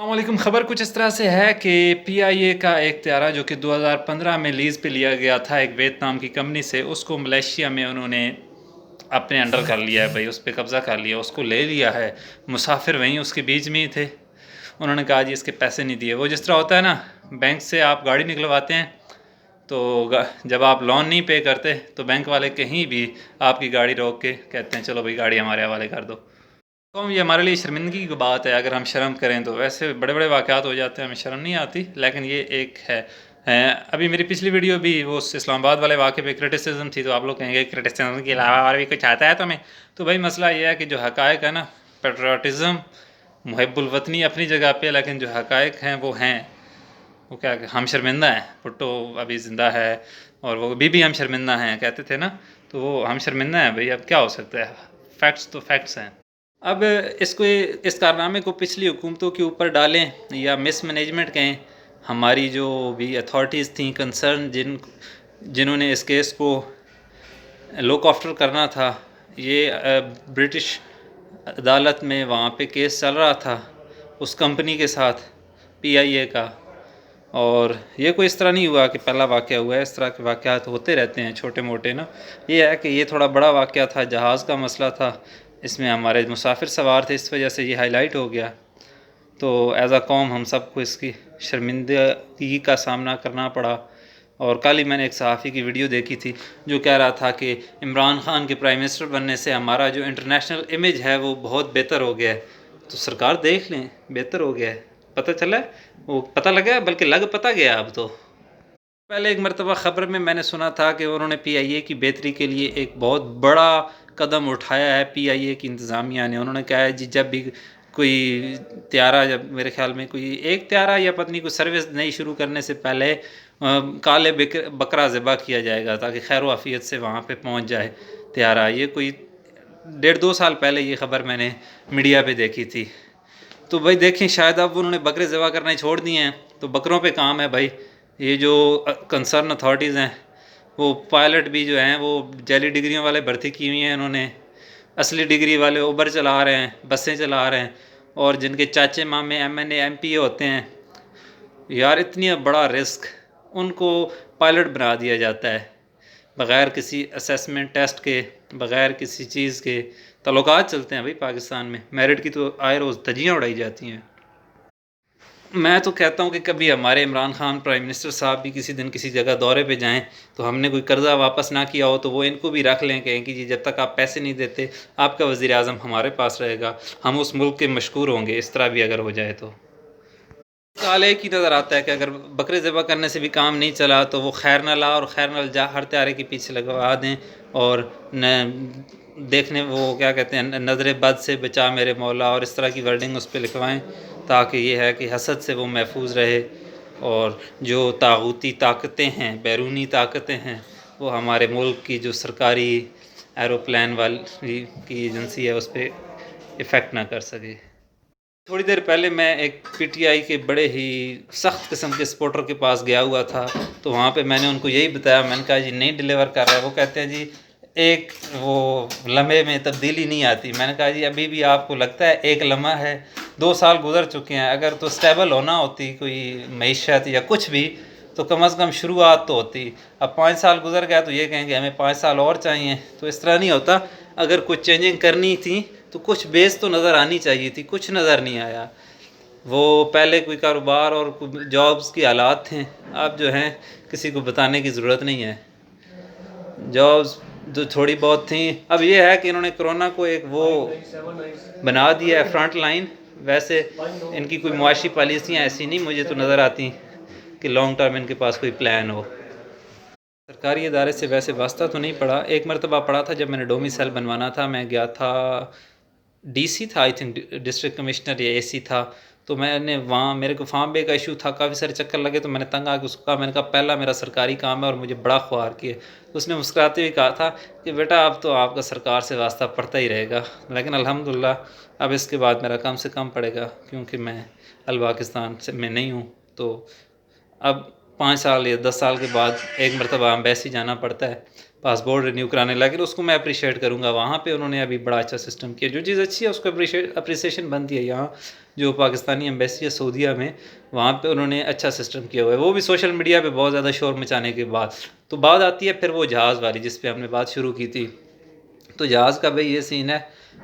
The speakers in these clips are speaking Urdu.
السلام علیکم۔ خبر کچھ اس طرح سے ہے کہ پی آئی اے کا ایک طیارہ جو کہ 2015 میں لیز پہ لیا گیا تھا ایک ویتنام کی کمپنی سے، اس کو ملیشیا میں انہوں نے اپنے انڈر کر لیا ہے بھائی، اس پہ قبضہ کر لیا، اس کو لے لیا ہے۔ مسافر وہیں اس کے بیچ میں ہی تھے، انہوں نے کہا جی اس کے پیسے نہیں دیے۔ وہ جس طرح ہوتا ہے نا، بینک سے آپ گاڑی نکلواتے ہیں تو جب آپ لون نہیں پے کرتے تو بینک والے کہیں بھی آپ کی گاڑی روک کے کہتے ہیں چلو بھائی گاڑی ہمارے حوالے کر دو۔ تو یہ ہمارے لیے شرمندگی کی بات ہے اگر ہم شرم کریں تو۔ ویسے بڑے بڑے واقعات ہو جاتے ہیں، ہمیں شرم نہیں آتی، لیکن یہ ایک ہے۔ ابھی میری پچھلی ویڈیو بھی وہ اسلام آباد والے واقعے پہ کرٹیسزم تھی، تو آپ لوگ کہیں گے کرٹیسزم کے علاوہ اور بھی کچھ آتا ہے تو ہمیں تو بھائی مسئلہ یہ ہے کہ جو حقائق ہے نا، پیٹریوٹزم، محب الوطنی اپنی جگہ پہ، لیکن جو حقائق ہیں وہ ہیں، وہ کیا کہ ہم شرمندہ ہیں۔ بھٹو ابھی زندہ ہے اور وہ بی ہم شرمندہ ہیں کہتے تھے نا، تو وہ ہم شرمندہ ہیں بھائی، اب کیا ہو سکتا ہے، فیکٹس تو فیکٹس ہیں۔ اب اس کارنامے کو پچھلی حکومتوں کے اوپر ڈالیں یا مس مینجمنٹ کہیں، ہماری جو بھی اتھارٹیز تھیں کنسرن، جنہوں نے اس کیس کو لک آفٹر کرنا تھا، یہ برٹش عدالت میں وہاں پہ کیس چل رہا تھا اس کمپنی کے ساتھ، پی آئی اے کا، اور یہ کوئی اس طرح نہیں ہوا کہ پہلا واقعہ ہوا ہے، اس طرح کے واقعات ہوتے رہتے ہیں چھوٹے موٹے نا۔ یہ ہے کہ یہ تھوڑا بڑا واقعہ تھا، جہاز کا مسئلہ تھا، اس میں ہمارے مسافر سوار تھے، اس وجہ سے یہ ہائی لائٹ ہو گیا، تو ایز اے قوم ہم سب کو اس کی شرمندگی کا سامنا کرنا پڑا۔ اور کل ہی میں نے ایک صحافی کی ویڈیو دیکھی تھی جو کہہ رہا تھا کہ عمران خان کے پرائم منسٹر بننے سے ہمارا جو انٹرنیشنل امیج ہے وہ بہت بہتر ہو گیا ہے۔ تو سرکار دیکھ لیں، بہتر ہو گیا ہے، پتہ چلا ہے، وہ پتہ لگا، بلکہ پتہ گیا اب تو۔ پہلے ایک مرتبہ خبر میں نے سنا تھا کہ انہوں نے پی آئی اے کی بہتری کے لیے ایک بہت بڑا قدم اٹھایا ہے پی آئی اے کی انتظامیہ نے۔ انہوں نے کہا ہے جی جب بھی کوئی طیارہ، جب میرے خیال میں کوئی ایک طیارہ یا پتہ نہیں کوئی سروس نئی شروع کرنے سے پہلے کالے بکرا ذبح کیا جائے گا تاکہ خیر و عافیت سے وہاں پہ پہنچ جائے طیارہ۔ یہ کوئی 1.5-2 سال پہلے یہ خبر میں نے میڈیا پہ دیکھی تھی۔ تو بھائی دیکھیں، شاید اب انہوں نے بکرے ذبح کرنے چھوڑ دیے ہیں تو بکروں پہ کام ہے بھائی۔ یہ جو کنسرن اتھارٹیز ہیں، وہ پائلٹ بھی جو ہیں وہ جعلی ڈگریوں والے بھرتی کی ہوئی ہیں انہوں نے، اصلی ڈگری والے اوبر چلا رہے ہیں، بسیں چلا رہے ہیں، اور جن کے چاچے مامے M N A M P A ہوتے ہیں، یار اتنی بڑا رسک، ان کو پائلٹ بنا دیا جاتا ہے بغیر کسی اسیسمنٹ ٹیسٹ کے، بغیر کسی چیز کے۔ تعلقات چلتے ہیں بھائی پاکستان میں، میرٹ کی تو آئے روز دھجیاں اڑائی جاتی ہیں۔ میں تو کہتا ہوں کہ کبھی ہمارے عمران خان پرائم منسٹر صاحب بھی کسی دن کسی جگہ دورے پہ جائیں تو ہم نے کوئی قرضہ واپس نہ کیا ہو تو وہ ان کو بھی رکھ لیں، کہیں کہ جی جب تک آپ پیسے نہیں دیتے آپ کا وزیر اعظم ہمارے پاس رہے گا، ہم اس ملک کے مشکور ہوں گے، اس طرح بھی اگر ہو جائے تو۔ کال ایک ہی نظر آتا ہے کہ اگر بکرے ذبح کرنے سے بھی کام نہیں چلا تو وہ خیر نہ لا اور خیر نہ جا ہر طیارے کے پیچھے لگوا دیں، اور دیکھنے وہ کیا کہتے ہیں، نظر بد سے بچا میرے مولا، اور اس طرح کی ورڈنگ اس پہ لکھوائیں تاکہ یہ ہے کہ حسد سے وہ محفوظ رہے، اور جو طاغوتی طاقتیں ہیں، بیرونی طاقتیں ہیں، وہ ہمارے ملک کی جو سرکاری ایروپلین والی کی ایجنسی ہے اس پہ افیکٹ نہ کر سکے۔ تھوڑی دیر پہلے میں ایک پی ٹی آئی کے بڑے ہی سخت قسم کے سپورٹر کے پاس گیا ہوا تھا، تو وہاں پہ میں نے ان کو یہی بتایا، میں نے کہا جی نہیں ڈیلیور کر رہا ہے، وہ کہتے ہیں جی ایک وہ لمحے میں تبدیلی نہیں آتی۔ میں نے کہا جی ابھی بھی آپ کو لگتا ہے ایک لمحہ ہے؟ 2 سال گزر چکے ہیں، اگر تو سٹیبل ہونا ہوتی کوئی معیشت یا کچھ بھی تو کم از کم شروعات تو ہوتی۔ اب 5 سال گزر گیا تو یہ کہیں گے ہمیں 5 سال اور چاہیے، تو اس طرح نہیں ہوتا۔ اگر کچھ چینجنگ کرنی تھی تو کچھ بیس تو نظر آنی چاہیے تھی، کچھ نظر نہیں آیا۔ وہ پہلے کوئی کاروبار اور جابز کی حالات تھے، اب جو ہیں کسی کو بتانے کی ضرورت نہیں ہے۔ جابز جو تھوڑی بہت تھیں، اب یہ ہے کہ انہوں نے کرونا کو ایک وہ بنا دیا ہے فرنٹ لائن۔ ویسے ان کی کوئی معاشی پالیسیاں ایسی نہیں مجھے تو نظر آتی کہ لانگ ٹرم ان کے پاس کوئی پلان ہو۔ سرکاری ادارے سے ویسے واسطہ تو نہیں پڑا، ایک مرتبہ پڑا تھا جب میں نے ڈومیسائل بنوانا تھا، میں گیا تھا، ڈی سی تھا آئی تھنک، ڈسٹرکٹ کمشنر یا اے سی تھا، تو میں نے وہاں میرے کو فارم بے کا ایشو تھا، کافی سارے چکر لگے، تو میں نے تنگ آ کے اس کو کہا، میں نے کہا پہلا میرا سرکاری کام ہے اور مجھے بڑا خوار کیا۔ اس نے مسکراتے ہوئے کہا تھا کہ بیٹا اب تو آپ کا سرکار سے واسطہ پڑتا ہی رہے گا، لیکن الحمدللہ اب اس کے بعد میرا کم سے کم پڑے گا کیونکہ میں الپاکستان سے میں نہیں ہوں، تو اب 5 سال یا 10 سال کے بعد ایک مرتبہ ایمبیسی جانا پڑتا ہے پاسپورٹ رینیو کرانے، لیکن اس کو میں اپریشیٹ کروں گا۔ وہاں پہ انہوں نے ابھی بڑا اچھا سسٹم کیا، جو چیز اچھی ہے اس کو اپریسیشن بنتی ہے۔ یہاں جو پاکستانی ایمبیسی ہے سعودیہ میں، وہاں پہ انہوں نے اچھا سسٹم کیا ہوا ہے، وہ بھی سوشل میڈیا پہ بہت زیادہ شور مچانے کے بعد۔ تو بات آتی ہے پھر وہ جہاز والی جس پہ ہم نے بات شروع کی تھی۔ تو جہاز کا بھائی یہ سین ہے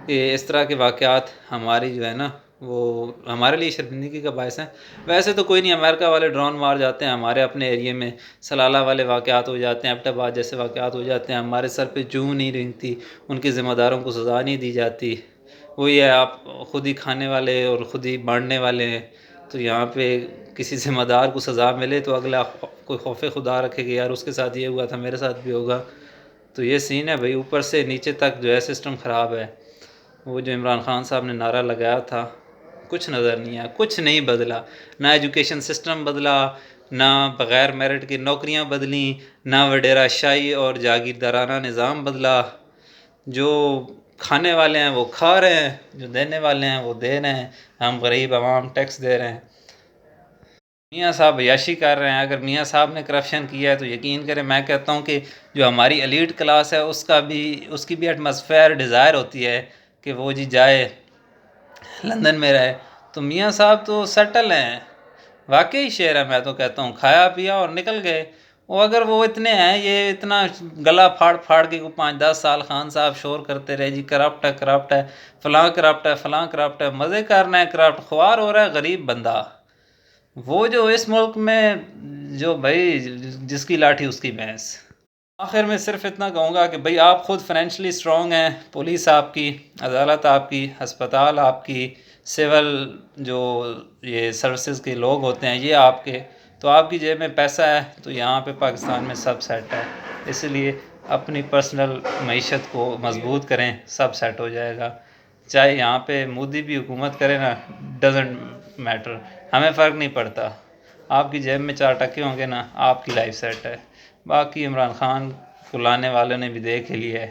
کہ اس طرح کے واقعات ہماری جو ہے نا وہ ہمارے لیے شرمندگی کا باعث ہیں۔ ویسے تو کوئی نہیں، امریکہ والے ڈرون مار جاتے ہیں ہمارے اپنے ایریے میں، سلالہ والے واقعات ہو جاتے ہیں، ایبٹ آباد جیسے واقعات ہو جاتے ہیں، ہمارے سر پہ جوں نہیں رینگتی، ان کے ذمہ داروں کو سزا نہیں دی جاتی۔ وہی ہے، آپ خود ہی کھانے والے اور خود ہی بانٹنے والے ہیں، تو یہاں پہ کسی ذمہ دار کو سزا ملے تو اگلا کوئی خوف خدا رکھے کہ یار اس کے ساتھ یہ ہوا تھا میرے ساتھ بھی ہوگا۔ تو یہ سین ہے بھائی، اوپر سے نیچے تک جو ہے سسٹم خراب ہے۔ وہ جو عمران خان صاحب نے نعرہ لگایا تھا، کچھ نظر نہیں آیا، کچھ نہیں بدلا، نہ ایجوکیشن سسٹم بدلا، نہ بغیر میرٹ کی نوکریاں بدلیں، نہ وڈیرہ شاہی اور جاگیردارانہ نظام بدلا۔ جو کھانے والے ہیں وہ کھا رہے ہیں، جو دینے والے ہیں وہ دے رہے ہیں، ہم غریب عوام ٹیکس دے رہے ہیں۔ میاں صاحب عیاشی کر رہے ہیں۔ اگر میاں صاحب نے کرپشن کیا ہے تو یقین کریں، میں کہتا ہوں کہ جو ہماری ایلیٹ کلاس ہے اس کی بھی ایٹماسفیئر ڈیزائر ہوتی ہے کہ وہ جی جائے لندن میں رہے۔ تو میاں صاحب تو سیٹل ہیں، واقعی شعر ہے، میں تو کہتا ہوں کھایا پیا اور نکل گئے۔ وہ اگر وہ اتنے ہیں، یہ اتنا گلا پھاڑ پھاڑ کے 5-10 سال خان صاحب شور کرتے رہے جی کرپٹ ہے، کرپٹ ہے، فلاں کرپٹ ہے، فلاں کرپٹ ہے، مزے کرنا ہے، کرپٹ خوار ہو رہا ہے غریب بندہ۔ وہ جو اس ملک میں جو بھائی جس کی لاٹھی اس کی بھینس۔ آخر میں صرف اتنا کہوں گا کہ بھئی آپ خود فائنینشلی اسٹرانگ ہیں، پولیس آپ کی، عدالت آپ کی، ہسپتال آپ کی، سول جو یہ سروسز کے لوگ ہوتے ہیں یہ آپ کے، تو آپ کی جیب میں پیسہ ہے تو یہاں پہ پاکستان میں سب سیٹ ہے۔ اس لیے اپنی پرسنل معیشت کو مضبوط کریں، سب سیٹ ہو جائے گا۔ چاہے یہاں پہ مودی بھی حکومت کرے نا، ڈزنٹ میٹر، ہمیں فرق نہیں پڑتا۔ آپ کی جیب میں 4 ٹکے ہوں گے نا، آپ کی لائف سیٹ ہے۔ باقی عمران خان کو لانے والوں نے بھی دیکھ لیا ہے۔